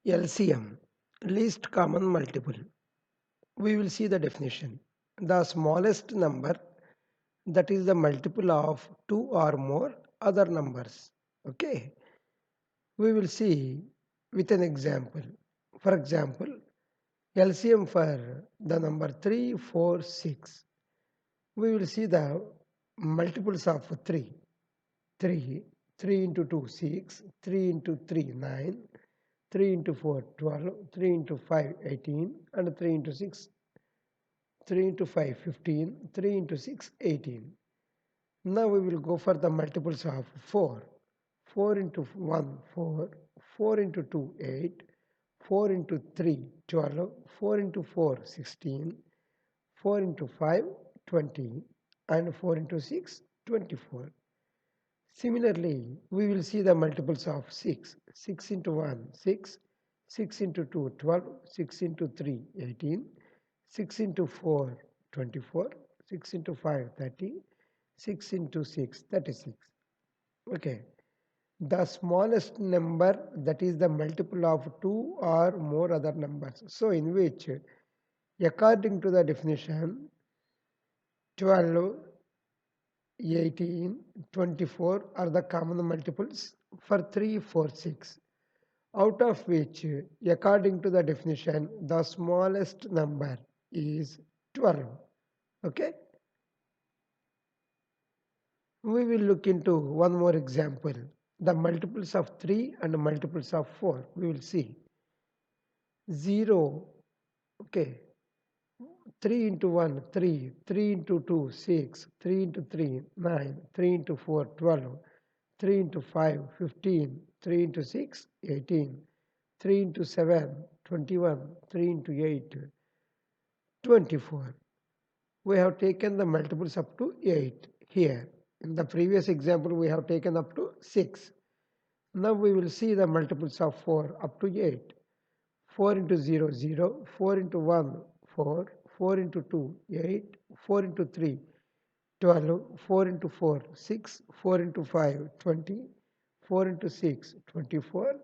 LCM, least common multiple. We will see the definition. The smallest number that is the multiple of two or more other numbers. Okay, we will see with an example. For example, LCM for the number 3, 4, 6. We will see the multiples of 3. 3, 3 into 2, 6, 3 into 3, 9, 3 into 4, 12, 3 into 5, 18, and 3 into 6, 3 into 5, 15, 3 into 6, 18. Now we will go for the multiples of 4. 4 into 1, 4, 4 into 2, 8, 4 into 3, 12, 4 into 4, 16, 4 into 5, 20, and 4 into 6, 24. Similarly, we will see the multiples of 6. 6 into 1, 6. 6 into 2, 12. 6 into 3, 18. 6 into 4, 24. 6 into 5, 30. 6 into 6, 36. Okay. The smallest number that is the multiple of two or more other numbers. So in which, according to the definition, 12, 18, 24 are the common multiples for 3, 4, 6. Out of which, according to the definition, the smallest number is 12. Okay? We will look into one more example. The multiples of 3 and multiples of 4. We will see. 0. Okay. 3 into 1, 3. 3 into 2, 6. 3 into 3, 9. 3 into 4, 12. 3 into 5, 15. 3 into 6, 18. 3 into 7, 21. 3 into 8, 24. We have taken the multiples up to 8 here. In the previous example, we have taken up to 6. Now we will see the multiples of 4 up to 8. 4 into 0, 0. 4 into 1, 4. 4 into 2, 8. 4 into 3, 12. 4 into 4, 6. 4 into 5, 20. 4 into 6, 24.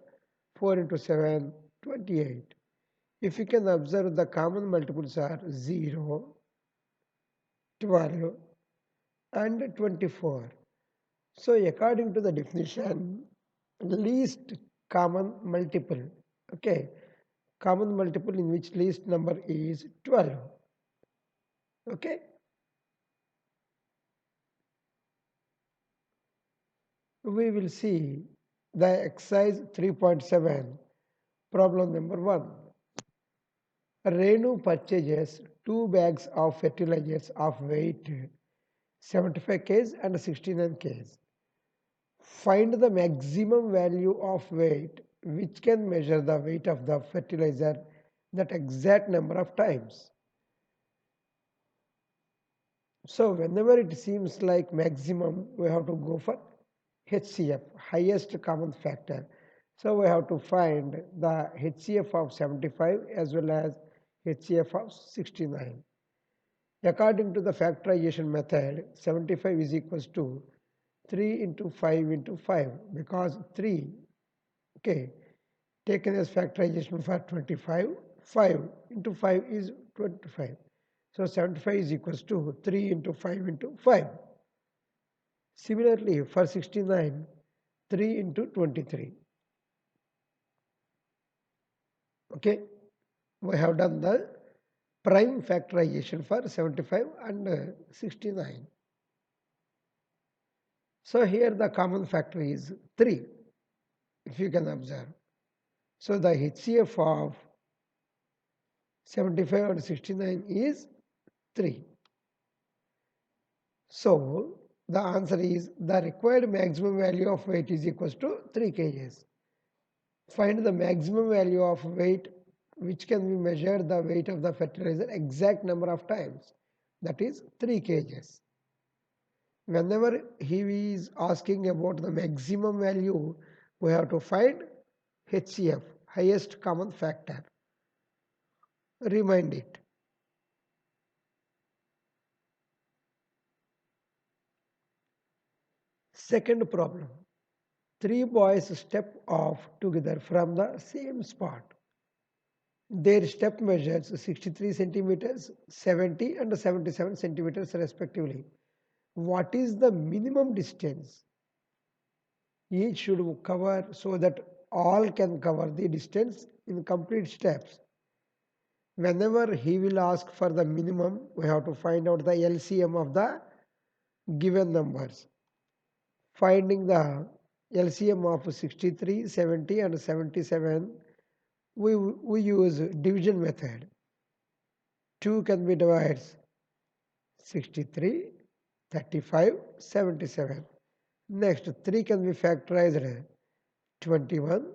4 into 7, 28. If you can observe, the common multiples are 0, 12, and 24. So according to the definition, least common multiple, okay, common multiple in which least number is 12. Okay, we will see the exercise 3.7, problem number 1. Renu purchases 2 bags of fertilizers of weight 75 kg and 69 kg. Find the maximum value of weight which can measure the weight of the fertilizer that exact number of times. So whenever it seems like maximum, we have to go for HCF, highest common factor. So we have to find the HCF of 75 as well as HCF of 69. According to the factorization method, 75 is equals to 3 into 5 into 5, because 3, okay, taken as factorization for 25, 5 into 5 is 25. So 75 is equals to 3 into 5 into 5. Similarly, for 69, 3 into 23. Okay, we have done the prime factorization for 75 and 69. So here the common factor is 3, if you can observe. So the HCF of 75 and 69 is 3. So the answer is the required maximum value of weight is equals to 3 kgs. Find the maximum value of weight which can be measured the weight of the fertilizer exact number of times, that is 3 kgs. Whenever he is asking about the maximum value, we have to find HCF, highest common factor. Remind it. Second problem, Three boys step off together from the same spot. Their step measures 63 centimeters, 70 and 77 centimeters respectively. What is the minimum distance each should cover so that all can cover the distance in complete steps? Whenever he will ask for the minimum, we have to find out the LCM of the given numbers. Finding the LCM of 63, 70 and 77, we use division method. 2 can be divided 63, 35, 77. Next 3 can be factorized 21.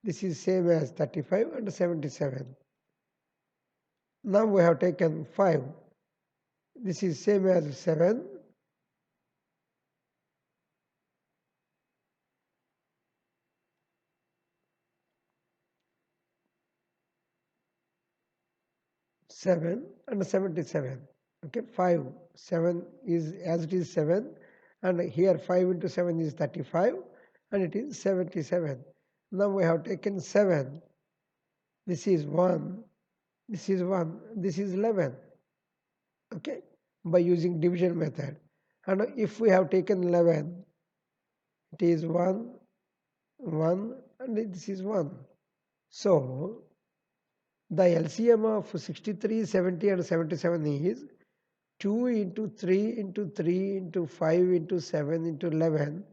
This is same as 35 and 77. Now we have taken 5. This is same as 7. 7 and 77. Okay, 5. 7 is as it is 7, and here 5 into 7 is 35, and it is 77. Now we have taken 7. This is 1. This is 1. This is 11. Okay, by using division method. And if we have taken 11, it is 1, 1, and this is 1. So the LCM of 63, 70 and 77 is 2 into 3 into 3 into 5 into 7 into 11.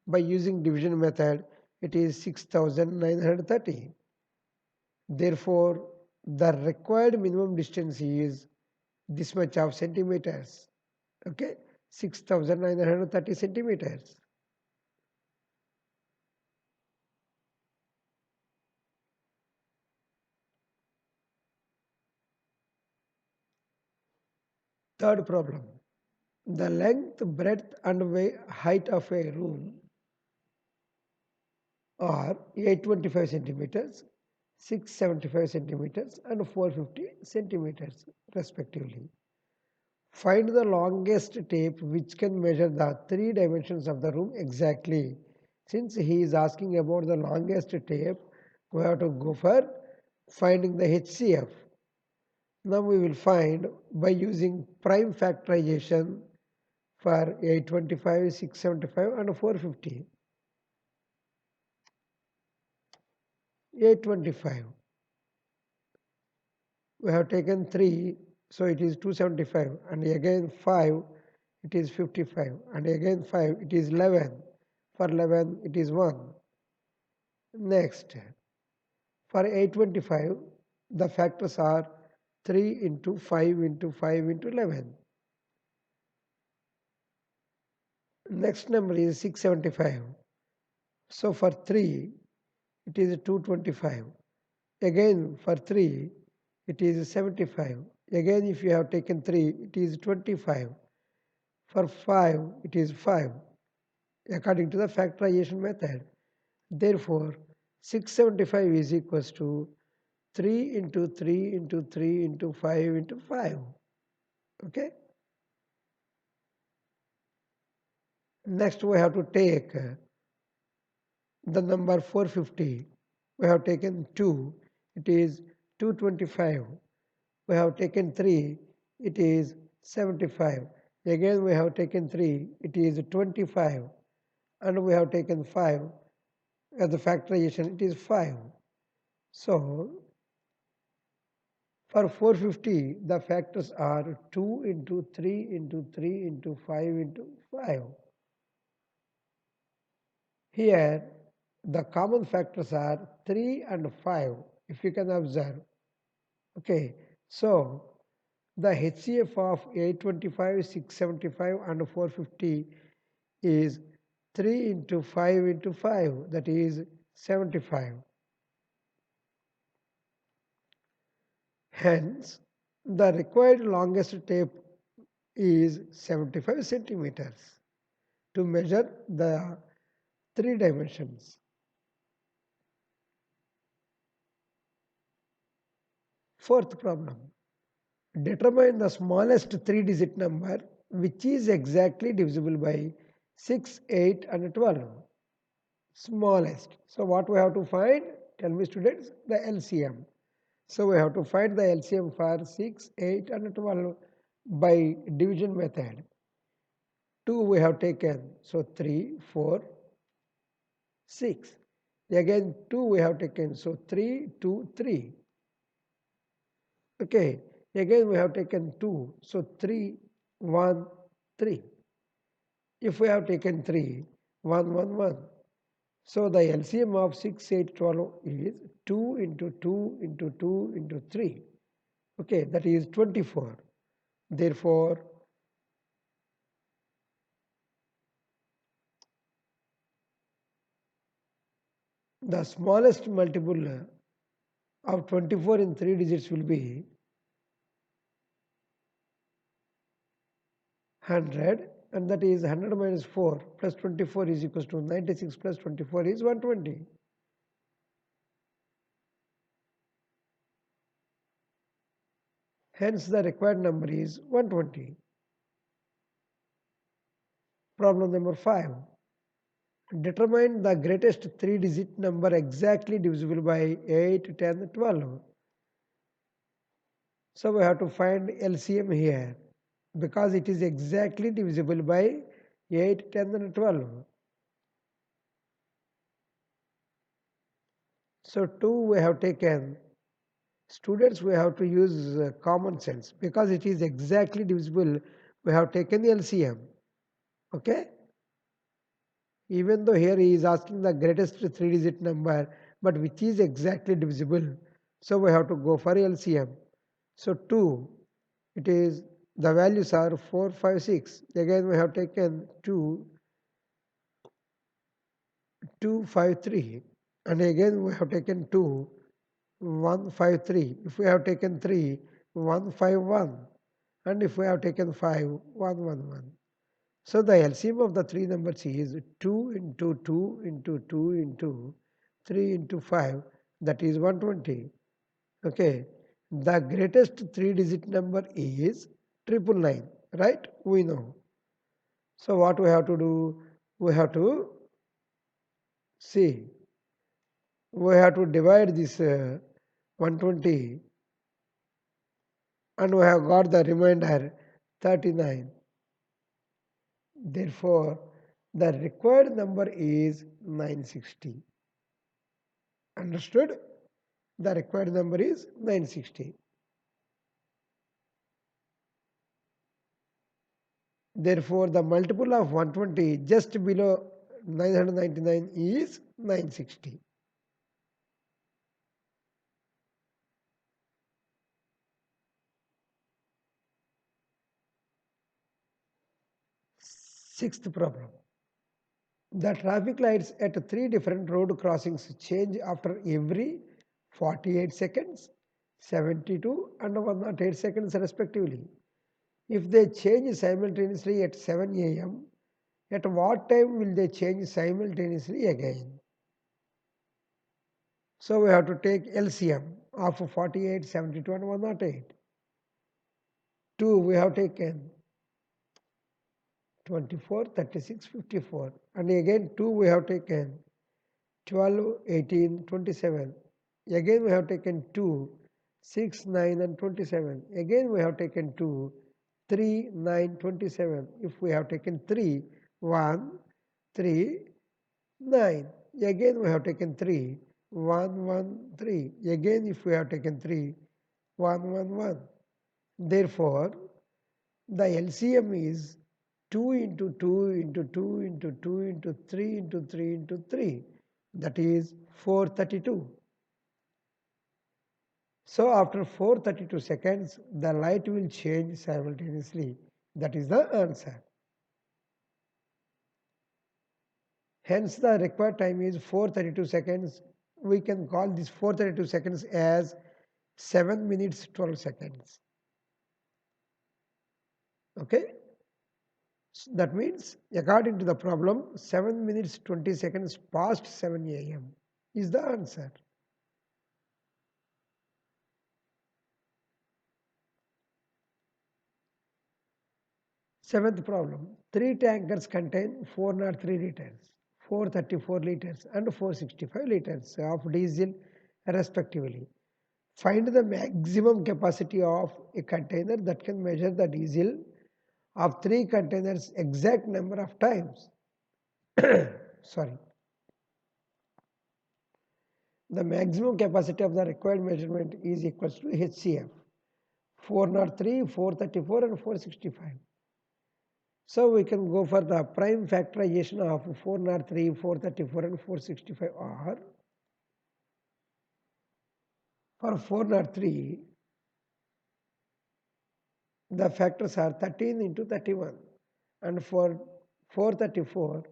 By using division method, it is 6930. Therefore, the required minimum distance is this much of centimeters. Okay, 6930 centimeters. Third problem. The length, breadth and height of a room are 825 centimeters, 675 centimeters and 450 centimeters respectively. Find the longest tape which can measure the three dimensions of the room exactly. Since he is asking about the longest tape, we have to go for finding the HCF. Now we will find by using prime factorization for 825, 675 and 450. 825. We have taken 3, so it is 275, and again 5, it is 55, and again 5, it is 11. For 11, it is 1. Next, for 825, the factors are 3 into 5 into 5 into 11. Next number is 675. So for 3, it is 225. Again for 3, it is 75. Again if you have taken 3, it is 25. For 5, it is 5 according to the factorization method. Therefore, 675 is equals to 3 into 3 into 3 into 5 into 5. Okay. Next we have to take the number 450. We have taken 2. It is 225. We have taken 3. It is 75. Again we have taken 3. It is 25. And we have taken 5. As the factorization, it is 5. So for 450, the factors are 2 into 3 into 3 into 5 into 5. Here, the common factors are 3 and 5, if you can observe. Okay, so the HCF of 825, 675 and 450 is 3 into 5 into 5, that is 75. Hence, the required longest tape is 75 centimeters to measure the three dimensions. Fourth problem. Determine the smallest three-digit number which is exactly divisible by 6, 8 and 12. smallest. So what we have to find? Tell me students, the LCM. So we have to find the LCM for 6, 8 and 12 by division method. 2 we have taken. So 3, 4, 6. Again 2 we have taken. So 3, 2, 3. Okay. Again we have taken 2. So 3, 1, 3. If we have taken 3, 1, 1, 1. So the LCM of 6, 8, 12 is 2 into 2 into 2 into 3. Okay, that is 24. Therefore, the smallest multiple of 24 in 3 digits will be 100, and that is 100 minus 4 plus 24 is equals to 96 plus 24 is 120. Hence, the required number is 120. Problem number 5. Determine the greatest 3-digit number exactly divisible by 8, 10, 12. So we have to find LCM here because it is exactly divisible by 8, 10 and 12. So 2 we have taken. Students, we have to use common sense because it is exactly divisible. We have taken the LCM. Okay? Even though here he is asking the greatest 3-digit number, but which is exactly divisible. So we have to go for LCM. So 2, it is the values are 4, 5, 6. Again we have taken 2, 2, 5, 3. And again we have taken 2, 1, 5, 3. If we have taken 3, 1, 5, 1. And if we have taken 5, 1, 1, 1. So the LCM of the three numbers is 2 into 2 into 2 into 3 into 5, that is 120. Okay. The greatest 3-digit number is 999, right? We know. So what we have to do? We have to see. We have to divide this 120 and we have got the remainder 39. Therefore, the required number is 960. Understood? The required number is 960. Therefore, the multiple of 120 just below 999 is 960. Sixth problem. The traffic lights at 3 different road crossings change after every 48 seconds, 72 and 108 seconds respectively. If they change simultaneously at 7 a.m., at what time will they change simultaneously again? So we have to take LCM of 48, 72 and 108. 2 we have taken 24, 36, 54. And again 2 we have taken 12, 18, 27. Again we have taken 2, 6, 9 and 27. Again we have taken 2, 3, 9, 27. If we have taken 3, 1, 3, 9. Again we have taken 3, 1, 1, 3. Again if we have taken 3, 1, 1, 1. Therefore, the LCM is 2 into 2 into 2 into 2 into 3 into 3 into 3. That is 432. So after 432 seconds, the light will change simultaneously. That is the answer. Hence the required time is 432 seconds. We can call this 432 seconds as 7 minutes 12 seconds. Okay. That means according to the problem 7 minutes 20 seconds past 7 a.m. is the answer. Seventh problem. 3 tankers contain 403 liters. 434 liters and 465 liters of diesel respectively. Find the maximum capacity of a container that can measure the diesel of 3 containers exact number of times. Sorry. The maximum capacity of the required measurement is equals to HCF 403, 434 and 465. So we can go for the prime factorization of 403, 434 and 465 are for 403 the factors are 13 into 31 and for 434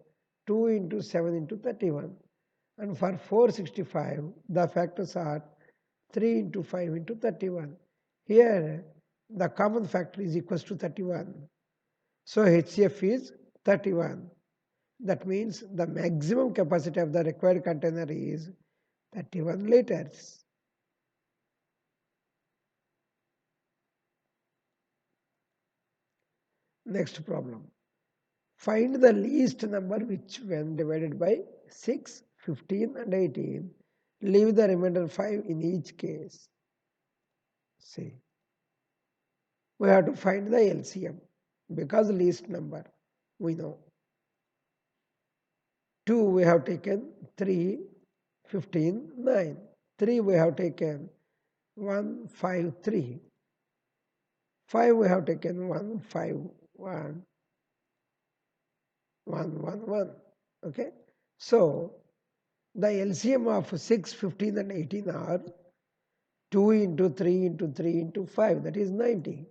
2 into 7 into 31 and for 465 the factors are 3 into 5 into 31. Here the common factor is equals to 31. So HCF is 31. That means the maximum capacity of the required container is 31 liters. Next problem. Find the least number which when divided by 6, 15 and 18, leave the remainder 5 in each case. See, we have to find the LCM because least number we know. 2 we have taken 3, 15, 9. 3 we have taken 1, 5, 3. 5 we have taken 1, 5, 1, 1, 1, 1. Okay. So the LCM of 6, 15 and 18 are 2 into 3 into 3 into 5, that is 90.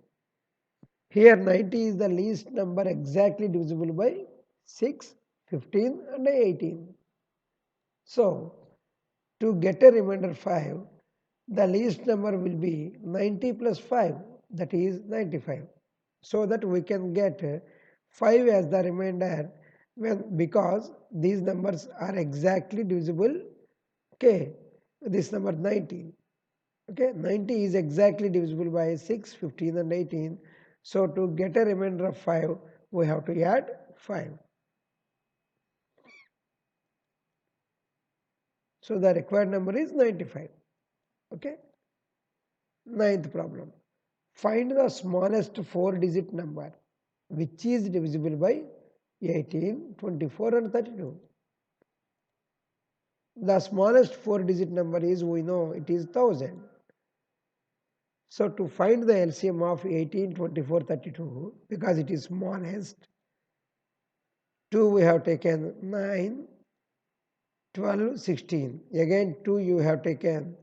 Here 90 is the least number exactly divisible by 6, 15 and 18. So to get a remainder 5, the least number will be 90 plus 5, that is 95. So that we can get 5 as the remainder because these numbers are exactly divisible. Okay, this number 90. Okay, 90 is exactly divisible by 6, 15 and 18. So to get a remainder of 5, we have to add 5. So the required number is 95. Okay. Ninth problem. Find the smallest 4-digit number which is divisible by 18, 24 and 32. The smallest 4-digit number is, we know it is 1000. So to find the LCM of 18, 24, 32, because it is smallest, 2 we have taken 9, 12, 16. Again 2 you have taken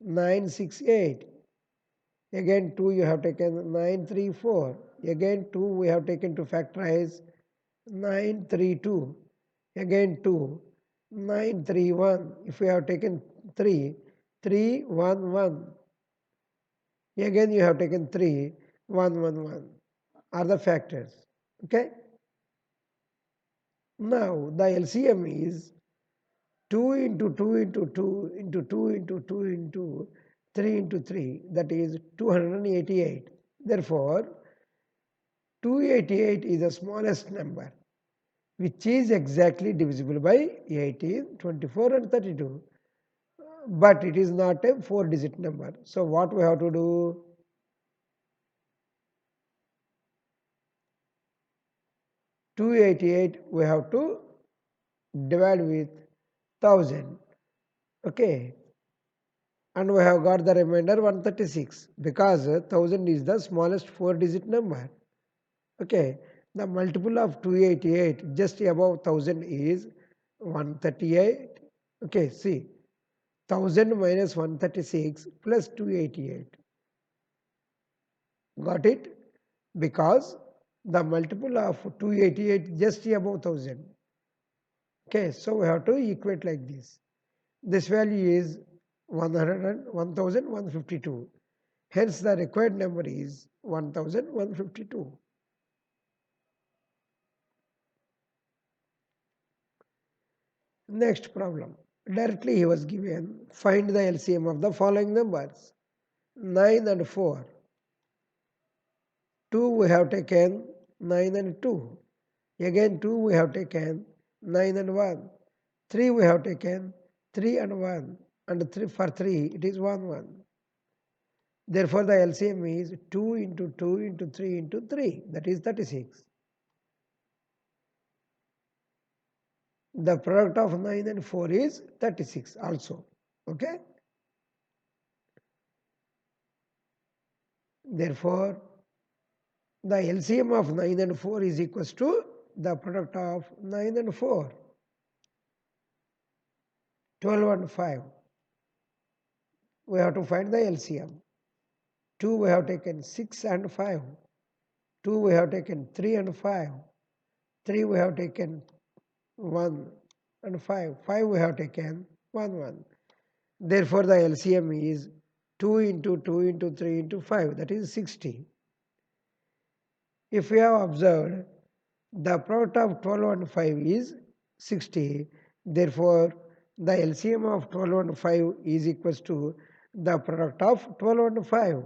9, 6, 8. Again 2 you have taken 9, 3, 4. Again 2 we have taken to factorize 9, 3, 2. Again 2, 9, 3, 1. If we have taken 3, 3, 1, 1. Again you have taken 3, 1, 1, 1 are the factors. Okay. Now the LCM is 2 into 2 into 2 into 2 into 2 into 3 into 3, that is 288. Therefore, 288 is the smallest number which is exactly divisible by 18, 24 and 32. But it is not a 4-digit number. So what we have to do? $288 we have to divide with 1000. Okay. And we have got the remainder 136 because 1000 is the smallest 4-digit number. Okay. The multiple of 288 just above 1000 is 138. Okay. See. 1000 minus 136 plus 288. Got it? Because the multiple of 288 just above 1000. Okay, so we have to equate like this. This value is 1152. Hence the required number is 1152. Next problem. Directly he was given, find the LCM of the following numbers. 9 and 4. 2 we have taken 9 and 2. Again 2 we have taken 9 and 1. 3 we have taken, 3 and 1, and 3 for 3 it is 1 1. Therefore, the LCM is 2 into 2 into 3 into 3, that is 36. The product of 9 and 4 is 36 also. Okay? Therefore, the LCM of 9 and 4 is equals to the product of 9 and 4. 12 and 5. We have to find the LCM. 2 we have taken 6 and 5. 2 we have taken 3 and 5. 3 we have taken 1 and 5. 5 we have taken 1 1. Therefore, the LCM is 2 into 2 into 3 into 5, that is 60. If we have observed, the product of 12 and 5 is 60. Therefore, the LCM of 12 and 5 is equals to the product of 12 and 5.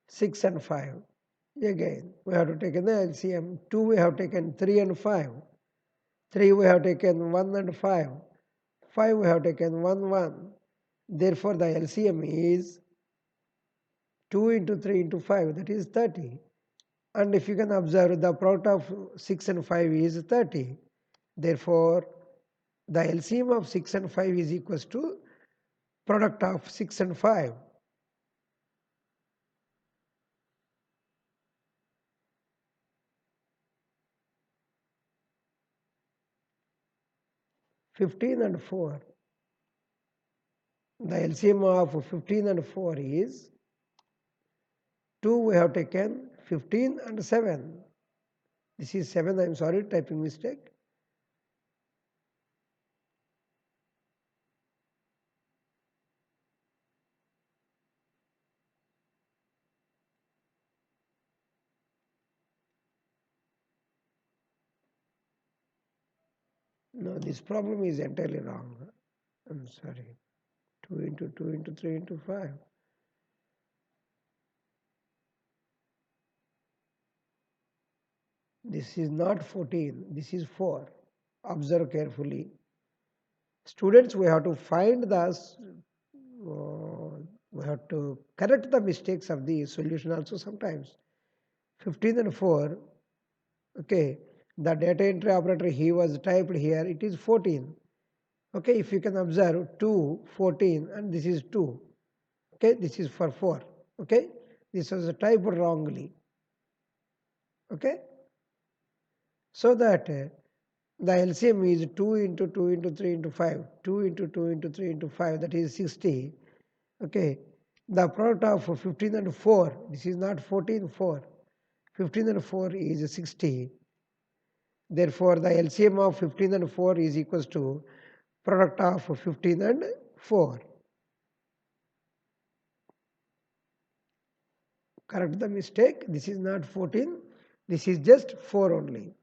6 and 5. Again, we have to take the LCM. 2 we have taken 3 and 5. 3 we have taken 1 and 5. 5 we have taken 1 1. Therefore, the LCM is 2 into 3 into 5, that is 30. And if you can observe, the product of 6 and 5 is 30. Therefore, the LCM of 6 and 5 is equals to product of 6 and 5. Fifteen and 4. The LCM of 15 and 4 is 2 we have taken 15 and 7. This is 7, I am sorry, typing mistake. No, this problem is entirely wrong. I'm sorry. 2 into 2 into 3 into 5. This is not 14, this is 4. Observe carefully. Students, we have to find the, we have to correct the mistakes of the solution also sometimes. 15 and 4, okay, the data entry operator he was typed here, it is 14. Okay, if you can observe 2, 14, and this is 2. Okay, this is for 4. Okay, this was typed wrongly. Okay, so that the LCM is 2 into 2 into 3 into 5. 2 into 2 into 3 into 5, that is 60. Okay, the product of 15 and 4, this is not 14, 4. 15 and 4 is 60. Therefore, the LCM of 15 and 4 is equals to product of 15 and 4. Correct the mistake. This is not 14. This is just 4 only.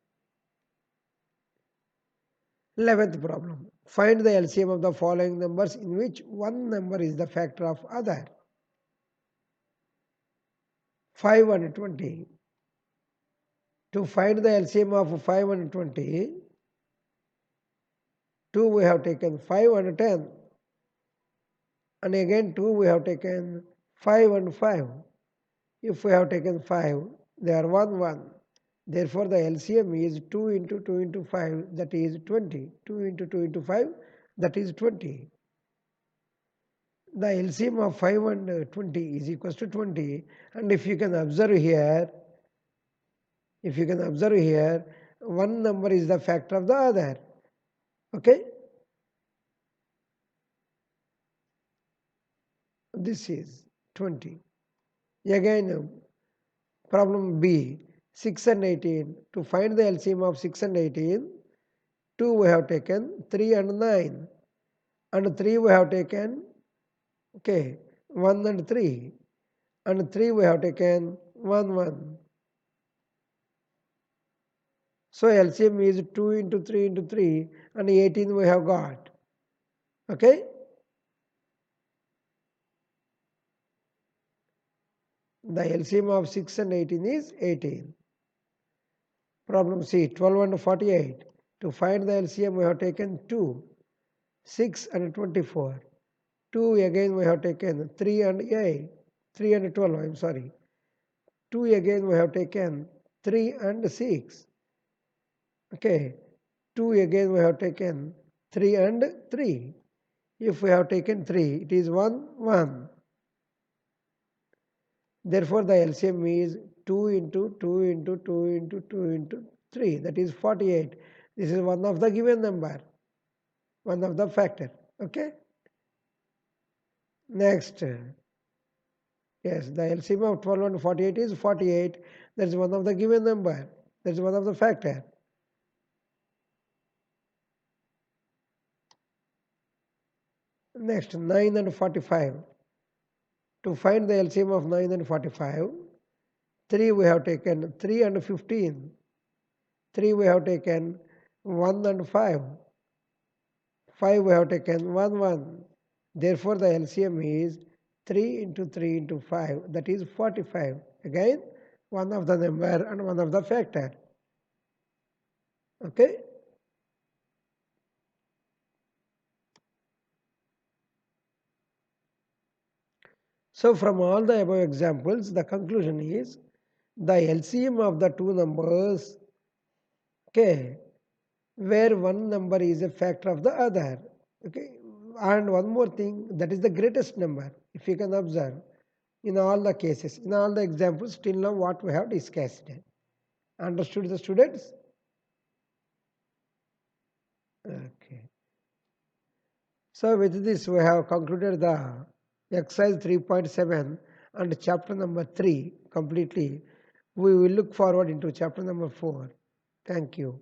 11th problem. Find the LCM of the following numbers in which one number is the factor of other. 5 and 20. To find the LCM of 5 and 20, 2 we have taken 5 and 10. And again 2 we have taken 5 and 5. If we have taken 5, they are 1 1. Therefore, the LCM is 2 into 2 into 5, that is 20. 2 into 2 into 5, that is 20. The LCM of 5 and 20 is equals to 20. And if you can observe here, one number is the factor of the other. Okay? This is 20. Again, problem B, 6 and 18. To find the LCM of 6 and 18, 2 we have taken, 3 and 9. And 3 we have taken, okay, 1 and 3. And 3 we have taken 1 1. So LCM is 2 into 3 into 3 and 18 we have got. Okay? The LCM of 6 and 18 is 18. Problem C, 12 and 48. To find the LCM we have taken 2, 6 and 24. 2 again we have taken 3 and 8, 3 and 12, I'm sorry. 2 again we have taken 3 and 6. Okay, 2 again we have taken 3 and 3. If we have taken 3, it is 1, 1. Therefore, the LCM is 2 into 2 into 2 into 2 into 3, that is 48. This is one of the given number, one of the factor. Okay. Next, yes, the LCM of 12 and 48 is 48. That is one of the given number. That is one of the factor. Next, 9 and 45. To find the LCM of 9 and 45, 3 we have taken 3 and 15. 3 we have taken 1 and 5. 5 we have taken 1, 1. Therefore, the LCM is 3 into 3 into 5, that is 45. Again, one of the number and one of the factor. Okay. So from all the above examples, the conclusion is the LCM of the two numbers, okay, where one number is a factor of the other. Okay. And one more thing, that is the greatest number, if you can observe, in all the cases, in all the examples, till now what we have discussed. Understood the students? Okay. So with this we have concluded the exercise 3.7 and chapter number 3 completely. We will look forward into chapter number 4. Thank you.